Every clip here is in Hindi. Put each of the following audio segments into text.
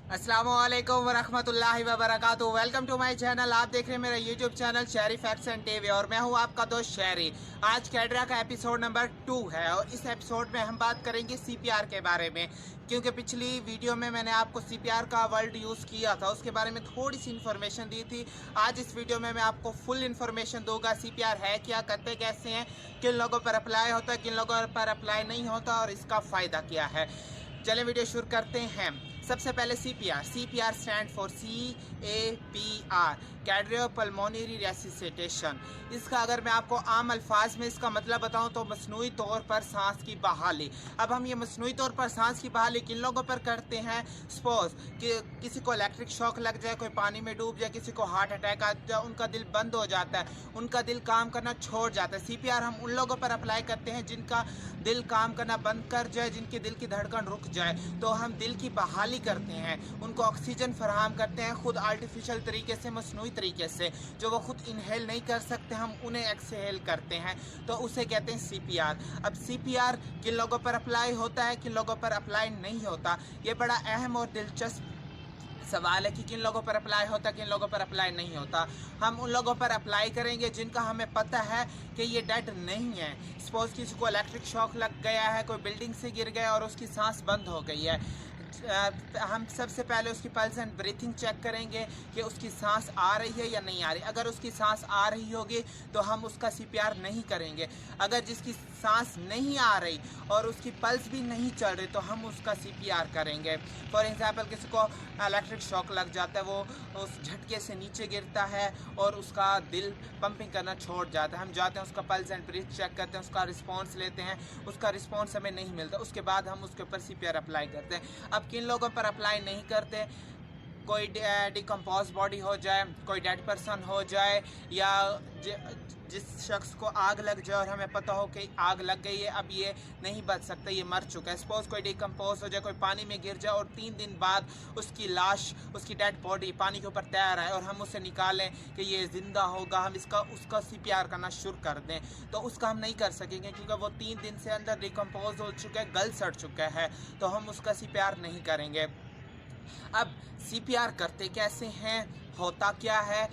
अस्सलामुअलैकुम वरहमतुल्लाहि वबरकातुहू। Welcome to my channel. आप देख रहे हैं मेरा यूट्यूब चैनल शहरी फैक्ट्स एंड टीवी और मैं हूं आपका दोस्त शहरी। आज कैडरा का एपिसोड नंबर 2 है और इस एपिसोड में हम बात करेंगे सीपीआर के बारे में, क्योंकि पिछली वीडियो में मैंने आपको सीपीआर का वर्ड यूज़ किया था, उसके बारे में थोड़ी सी इन्फॉर्मेशन दी थी। आज इस वीडियो में मैं आपको फुल इन्फॉर्मेशन दूंगा। सीपीआर है क्या, करते कैसे हैं, किन लोगों पर अप्लाई होता है, किन लोगों पर अप्लाई नहीं होता और इसका फ़ायदा क्या है। चलें वीडियो शुरू करते हैं। सबसे पहले CPR stand for CAPR, cardiopulmonary resuscitation. इसका अगर मैं आपको आम अल्फाज में इसका मतलब बताऊं तो मसनूई तौर पर सांस की बहाली। अब हम ये मसनूई तौर पर सांस की बहाली किन लोगों पर करते हैं? सपोज कि किसी को इलेक्ट्रिक शॉक लग जाए, कोई पानी में डूब जाए, किसी को हार्ट अटैक आ जाए, उनका दिल बंद हो जाता है, उनका दिल काम करना छोड़ जाता है। सीपीआर हम उन लोगों पर अप्लाई करते हैं जिनका दिल काम करना बंद कर जाए, जिनके दिल की धड़कन रुक जाए, तो हम दिल की बहाली करते हैं, उनको ऑक्सीजन फराहम करते हैं खुद आर्टिफिशियल तरीके से, मसनूई तरीके से। जो वो खुद इनहेल नहीं कर सकते हम उन्हें एक्सहेल करते हैं, तो उसे कहते हैं सीपीआर। अब सीपीआर किन लोगों पर अप्लाई होता है, किन लोगों पर अप्लाई नहीं होता, ये बड़ा अहम और दिलचस्प सवाल है कि किन लोगों पर अप्लाई होता है, किन लोगों पर अप्लाई नहीं होता। हम उन लोगों पर अप्लाई करेंगे जिनका हमें पता है कि ये डेड नहीं है। सपोज किसी को इलेक्ट्रिक शॉक लग गया है, कोई बिल्डिंग से गिर गया और उसकी सांस बंद हो गई है। हम सबसे पहले उसकी पल्स एंड ब्रीथिंग चेक करेंगे कि उसकी सांस आ रही है या नहीं आ रही। अगर उसकी सांस आ रही होगी तो हम उसका सीपीआर नहीं करेंगे। अगर जिसकी सांस नहीं आ रही और उसकी पल्स भी नहीं चल रही तो हम उसका सीपीआर करेंगे। फॉर एग्जांपल किसी को इलेक्ट्रिक शॉक लग जाता है, वो उस झटके से नीचे गिरता है और उसका दिल पंपिंग करना छोड़ जाता है। हम जाते हैं उसका पल्स एंड ब्रीथ चेक करते हैं, उसका रिस्पॉन्स लेते हैं, उसका रिस्पॉन्स हमें नहीं मिलता, उसके बाद हम उसके ऊपर सीपीआर अप्लाई करते हैं। अब किन लोगों पर अप्लाई नहीं करते? कोई डिकम्पोज बॉडी हो जाए, कोई डेड पर्सन हो जाए, या जिस शख्स को आग लग जाए और हमें पता हो कि आग लग गई है, अब ये नहीं बच सकता, ये मर चुका है। सपोज कोई डिकम्पोज हो जाए, कोई पानी में गिर जाए और 3 दिन बाद उसकी लाश, उसकी डेड बॉडी पानी के ऊपर तैर आए और हम उसे निकालें कि ये जिंदा होगा, हम उसका सीपीआर करना शुरू कर दें, तो उसका हम नहीं कर सकेंगे क्योंकि वो 3 दिन से अंदर डिकम्पोज हो चुका है, गल सड़ चुका है, तो हम उसका सीपीआर नहीं करेंगे। अब सीपीआर करते कैसे हैं, होता क्या है,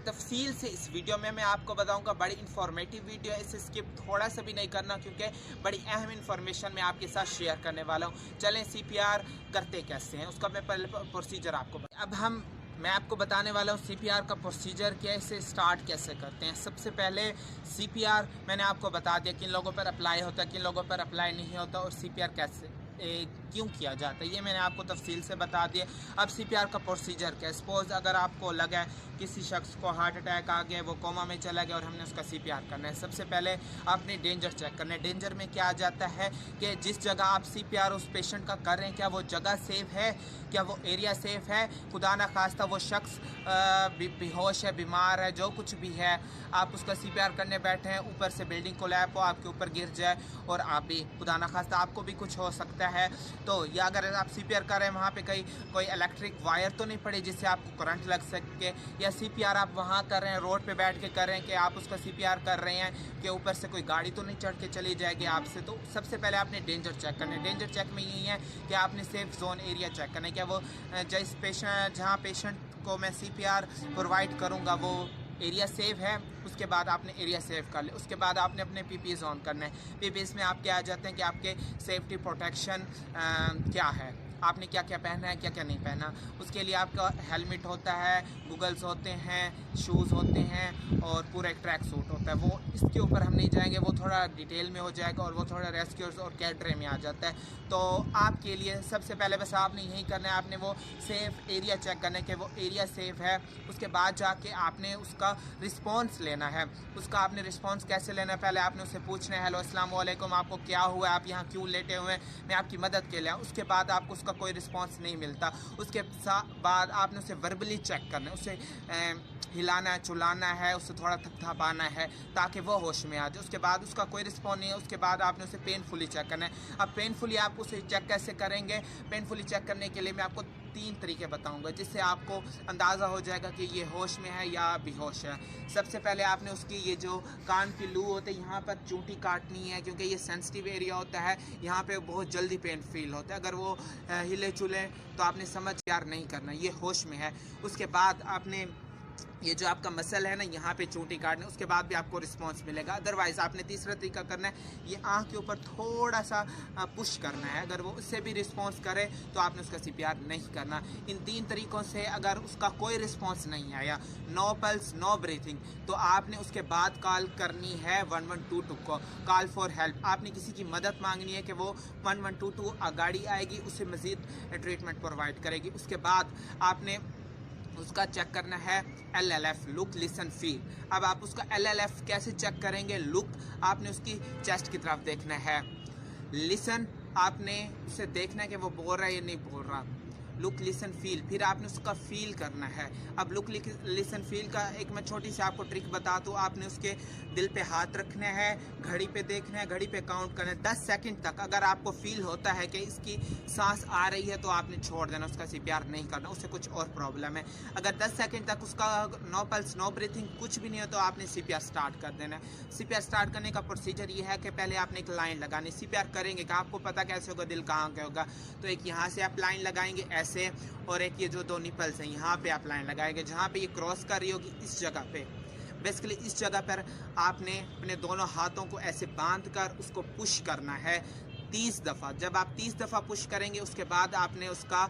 तफसील से इस वीडियो में मैं आपको बताऊंगा। बड़ी इंफॉर्मेटिव वीडियो है, इसे स्किप थोड़ा सा भी नहीं करना क्योंकि बड़ी अहम इंफॉर्मेशन मैं आपके साथ शेयर करने वाला हूं। चलें सीपीआर करते कैसे हैं उसका मैं पहले प्रोसीजर आपको अब मैं आपको बताने वाला हूँ सीपीआर का प्रोसीजर क्या है, इसे स्टार्ट कैसे करते हैं। सबसे पहले सीपीआर मैंने आपको बता दिया किन लोगों पर अप्लाई होता है, किन लोगों पर अप्लाई नहीं होता और सीपीआर कैसे क्यों किया जाता है, ये मैंने आपको तफसील से बता दिया। अब सीपीआर का प्रोसीजर क्या है। सपोज अगर आपको लगा किसी शख्स को हार्ट अटैक आ गया, वो कोमा में चला गया और हमने उसका सीपीआर करना है, सबसे पहले आपने डेंजर चेक करना है। डेंजर में क्या आ जाता है कि जिस जगह आप सीपीआर उस पेशेंट का कर रहे हैं, क्या वो जगह सेफ है, क्या वो एरिया सेफ है। खुदा ना खास्ता वो शख्स बेहोश है, बीमार है, जो कुछ भी है, आप उसका सीपीआर करने बैठे हैं, ऊपर से बिल्डिंग कोलैप्स हो, आपके ऊपर गिर जाए और आप भी, खुदा ना खास्ता आपको भी कुछ हो सकता है। तो या अगर आप सीपीआर कर रहे हैं वहाँ पे कोई इलेक्ट्रिक वायर तो नहीं पड़ी जिससे आपको करंट लग सके, या सीपीआर आप वहाँ कर रहे हैं रोड पे बैठ के कर रहे हैं कि आप उसका सीपीआर कर रहे हैं कि ऊपर से कोई गाड़ी तो नहीं चढ़ के चली जाएगी आपसे। तो सबसे पहले आपने डेंजर चेक करना है। डेंजर चेक में यही है कि आपने सेफ जोन एरिया चेक करना है, क्या वो जिस पेशेंट जहाँ पेशेंट को मैं सीपीआर प्रोवाइड करूँगा वो एरिया सेफ है। उसके बाद आपने एरिया सेव कर लिया, उसके बाद आपने अपने पीपीएस ऑन करना है। पीपीएस में आप क्या आ जाते हैं कि आपके सेफ्टी प्रोटेक्शन क्या है, आपने क्या क्या पहना है, क्या क्या नहीं पहना। उसके लिए आपका हेलमेट होता है, गूगल्स होते हैं, शूज़ होते हैं और पूरा एक ट्रैक सूट होता है। वो इसके ऊपर हम नहीं जाएंगे, वो थोड़ा डिटेल में हो जाएगा और वो थोड़ा रेस्क्यूर्स और कैटरे में आ जाता है। तो आपके लिए सबसे पहले बस आपने यही करना है, आपने वो सेफ़ एरिया चेक करना है कि वो एरिया सेफ़ है। उसके बाद जाके आपने उसका रिस्पॉन्स लेना है। उसका आपने रिस्पॉन्स कैसे लेना है, पहले आपने उससे पूछना है, हेलो अस्सलाम वालेकुम, आपको क्या हुआ है, आप यहाँ क्यों लेटे हुए हैं, मैं आपकी मदद के लिए। उसके बाद आपको उसका कोई रिस्पांस नहीं मिलता, उसके बाद आपने उसे वर्बली चेक करना है, उसे हिलाना है, चुलाना है, उससे थोड़ा थपथपाना है ताकि वो होश में आ जाए। उसके बाद उसका कोई रिस्पॉन्स नहीं है, उसके बाद आपने उसे पेनफुली चेक करना है। अब पेनफुली आप उसे चेक कैसे करेंगे? पेनफुली चेक करने के लिए मैं आपको 3 तरीके बताऊंगा जिससे आपको अंदाज़ा हो जाएगा कि ये होश में है या बेहोश है। सबसे पहले आपने उसकी ये जो कान की लू होते हैं यहाँ पर चूंटी काटनी है, क्योंकि ये सेंसिटिव एरिया होता है, यहाँ पे बहुत जल्दी पेन फील होता है। अगर वो हिले चुले तो आपने समझ यार नहीं करना, ये होश में है। उसके बाद आपने ये जो आपका मसल है ना, यहाँ पे चूंटी काटना, उसके बाद भी आपको रिस्पांस मिलेगा। अदरवाइज आपने तीसरा तरीका करना है, ये आँख के ऊपर थोड़ा सा पुश करना है। अगर वो उससे भी रिस्पांस करे तो आपने उसका cpR नहीं करना। इन 3 तरीकों से अगर उसका कोई रिस्पांस नहीं आया, नो पल्स नो ब्रीथिंग, तो आपने उसके बाद कॉल करनी है 1122 को, कॉल फॉर हेल्प। आपने किसी की मदद मांगनी है कि वो 1122 गाड़ी आएगी, उससे मज़ीद ट्रीटमेंट प्रोवाइड करेगी। उसके बाद आपने उसका चेक करना है LLF, लुक लिसन फील। अब आप उसका LLF कैसे चेक करेंगे? लुक, आपने उसकी चेस्ट की तरफ देखना है। लिसन, आपने उसे देखना है कि वो बोल रहा है या नहीं बोल रहा। लुक लिसन फील, फिर आपने उसका फील करना है। अब लुक लिसन फील का एक मैं छोटी सी आपको ट्रिक बता दूँ। आपने उसके दिल पे हाथ रखना है, घड़ी पे देखना है, घड़ी पे काउंट करना है 10 सेकंड तक। अगर आपको फील होता है कि इसकी सांस आ रही है तो आपने छोड़ देना, उसका cpR नहीं करना, उससे कुछ और प्रॉब्लम है। अगर 10 सेकंड तक उसका नो पल्स नो ब्रीथिंग कुछ भी नहीं हो तो आपने cpR स्टार्ट कर देना है। cpR स्टार्ट करने का प्रोसीजर ये है कि पहले आपने एक लाइन लगानी। cpR करेंगे कि आपको पता कैसे होगा दिल कहाँ का होगा, तो एक यहाँ से आप लाइन लगाएंगे ऐसे, और एक ये जो 2 निपल्स हैं यहाँ पे आप लाइन लगाएंगे। जहाँ पे ये क्रॉस कर रही होगी इस जगह पे, बेसिकली इस जगह पर आपने अपने दोनों हाथों को ऐसे बांध कर उसको पुश करना है 30 दफ़ा। जब आप 30 दफ़ा पुश करेंगे उसके बाद आपने उसका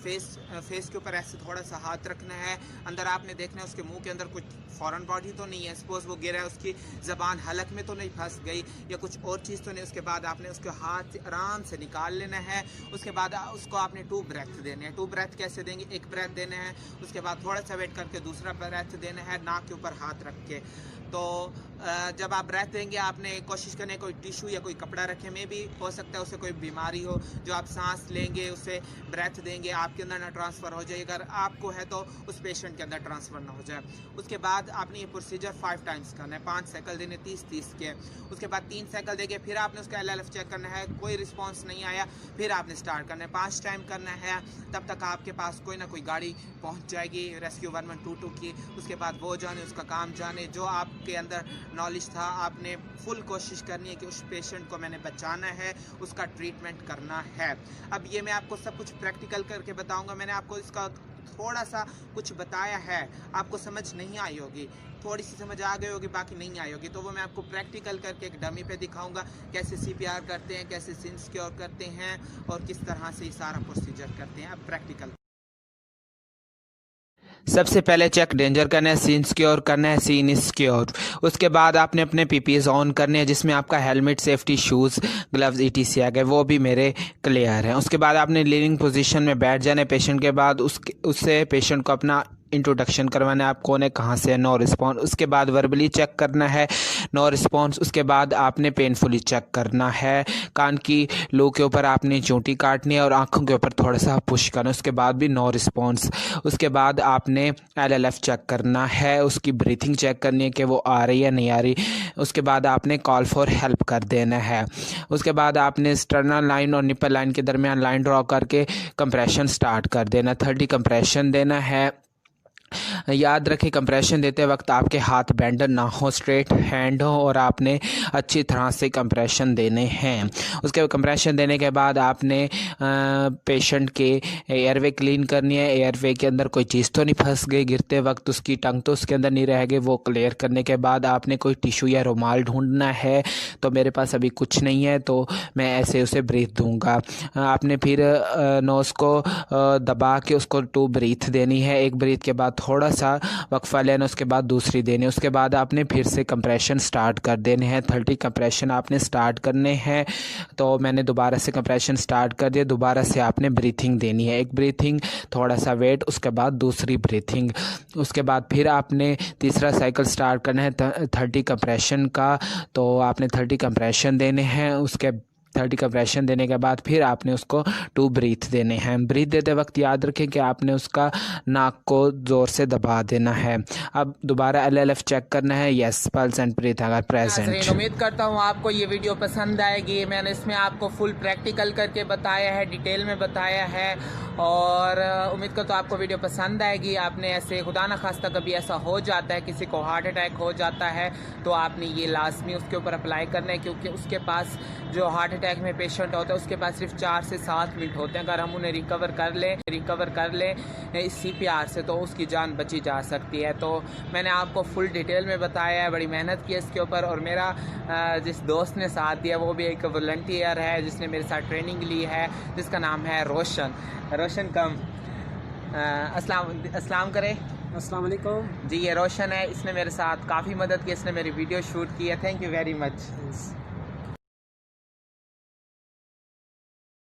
फेस के ऊपर ऐसे थोड़ा सा हाथ रखना है। अंदर आपने देखना है उसके मुंह के अंदर कुछ फॉरेन बॉडी तो नहीं है, सपोज वो गिरा है, उसकी ज़बान हलक में तो नहीं फंस गई या कुछ और चीज़ तो नहीं। उसके बाद आपने उसके हाथ से आराम से निकाल लेना है। उसके बाद उसको आपने 2 ब्रेथ देने हैं। 2 ब्रेथ कैसे देंगे? 1 ब्रेथ देना है, उसके बाद थोड़ा सा वेट करके दूसरा ब्रेथ देना है, नाक के ऊपर हाथ रख के। तो जब आप ब्रेथ देंगे आपने कोशिश करनी है कोई टिश्यू या कोई कपड़ा रखे, में भी हो सकता है उसे कोई बीमारी हो, जो आप सांस लेंगे उससे ब्रेथ देंगे आपके अंदर ना ट्रांसफ़र हो जाए। अगर आपको है तो उस पेशेंट के अंदर ट्रांसफ़र ना हो जाए। उसके बाद आपने ये प्रोसीजर 5 टाइम्स करना है, 5 साइकिल देने 30-30 के। उसके बाद 3 साइकिल देंगे, फिर आपने उसका LLF चेक करना है, कोई रिस्पॉन्स नहीं आया, फिर आपने स्टार्ट करना है। 5 टाइम करना है, तब तक आपके पास कोई ना कोई गाड़ी पहुँच जाएगी रेस्क्यू 1122 की। उसके बाद वो जाने, उसका काम जाने। जो आपके अंदर नॉलेज था आपने फुल कोशिश करनी है कि उस पेशेंट को मैंने बचाना है, उसका ट्रीटमेंट करना है। अब ये मैं आपको सब कुछ प्रैक्टिकल करके बताऊंगा। मैंने आपको इसका थोड़ा सा कुछ बताया है, आपको समझ नहीं आई होगी, थोड़ी सी समझ आ गई होगी, बाकी नहीं आई होगी, तो वो मैं आपको प्रैक्टिकल करके एक डमी पे दिखाऊंगा कैसे cpR करते हैं, कैसे सिक्योर करते हैं और किस तरह से ये सारा प्रोसीजर करते हैं। अब प्रैक्टिकल सबसे पहले चेक डेंजर करना है, सीन सिक्योर करना है, सीन सिक्योर। उसके बाद आपने अपने PPEs ऑन करने हैं, जिसमें आपका helmet, safety shoes, gloves ETC आ गए, वो भी मेरे क्लियर हैं। उसके बाद आपने लिविंग पोजीशन में बैठ जाना है पेशेंट के बाद। उससे पेशेंट को अपना इंट्रोडक्शन करवाना है, आप कौन है, कहाँ से है, नो रिस्पॉन्स। उसके बाद वर्बली चेक करना है, नो रिस्पॉन्स। उसके बाद आपने पेनफुली चेक करना है, कान की लो के ऊपर आपने चोटी काटनी है और आंखों के ऊपर थोड़ा सा पुश करना है, उसके बाद भी नो रिस्पॉन्स। उसके बाद आपने LLF चेक करना है, उसकी ब्रीथिंग चेक करनी है कि वो आ रही है नहीं आ रही। उसके बाद आपने कॉल फॉर हेल्प कर देना है। उसके बाद आपने स्टर्नल लाइन और निपल लाइन के दरमियान लाइन ड्रॉ करके कंप्रेशन स्टार्ट कर देना। 30 कंप्रेशन देना है। याद रखें कंप्रेशन देते वक्त आपके हाथ बेंड ना हो, स्ट्रेट हैंड हो और आपने अच्छी तरह से कंप्रेशन देने हैं। उसके कंप्रेशन देने के बाद आपने पेशेंट के एयरवे क्लीन करनी है। एयरवे के अंदर कोई चीज़ तो नहीं फंस गई गिरते वक्त, उसकी टंग तो उसके अंदर नहीं रह गई, वो क्लियर करने के बाद आपने कोई टिश्यू या रुमाल ढूंढना है। तो मेरे पास अभी कुछ नहीं है तो मैं ऐसे उसे ब्रीथ दूंगा। आपने फिर नोज़ को दबा के उसको 2 ब्रीथ देनी है। एक ब्रीथ के बाद थोड़ा सा वक्फा लेना, उसके बाद दूसरी देनी। उसके बाद आपने फिर से कंप्रेशन स्टार्ट कर देने हैं। 30 कंप्रेशन आपने स्टार्ट करने हैं। तो मैंने दोबारा से कंप्रेशन स्टार्ट कर दिया। दोबारा से आपने ब्रीथिंग देनी है, एक ब्रीथिंग, थोड़ा सा वेट, उसके बाद दूसरी ब्रीथिंग। उसके बाद फिर आपने तीसरा साइकिल स्टार्ट करना है 30 कंप्रेशन का। तो आपने 30 कंप्रेशन देने हैं। उसके 30 कंप्रेशन देने के बाद फिर आपने उसको 2 ब्रीथ देने हैं। ब्रीथ देते वक्त याद रखें कि आपने उसका नाक को ज़ोर से दबा देना है। अब दोबारा LLF चेक करना है, यस पल्स एंड ब्रीथ अगर प्रेजेंट। उम्मीद करता हूँ आपको ये वीडियो पसंद आएगी। मैंने इसमें आपको फुल प्रैक्टिकल करके बताया है, डिटेल में बताया है, और उम्मीद करता हूँ आपको वीडियो पसंद आएगी। आपने ऐसे खुदा न खास्ता कभी ऐसा हो जाता है, किसी को हार्ट अटैक हो जाता है, तो आपने ये लाजमी उसके ऊपर अप्लाई करना है, क्योंकि उसके पास जो हार्ट अटैक में पेशेंट होता है उसके पास सिर्फ 4 से 7 मिनट होते हैं। अगर हम उन्हें रिकवर कर लें इस CPR से तो उसकी जान बची जा सकती है। तो मैंने आपको फुल डिटेल में बताया है, बड़ी मेहनत की है इसके ऊपर, और मेरा जिस दोस्त ने साथ दिया वो भी एक वॉलंटियर है जिसने मेरे साथ ट्रेनिंग ली है, जिसका नाम है रोशन कम। अस्सलाम करें। अस्सलाम वालेकुम जी, ये रोशन है, इसने मेरे साथ काफ़ी मदद की, इसने मेरी वीडियो शूट की है। Thank you very much.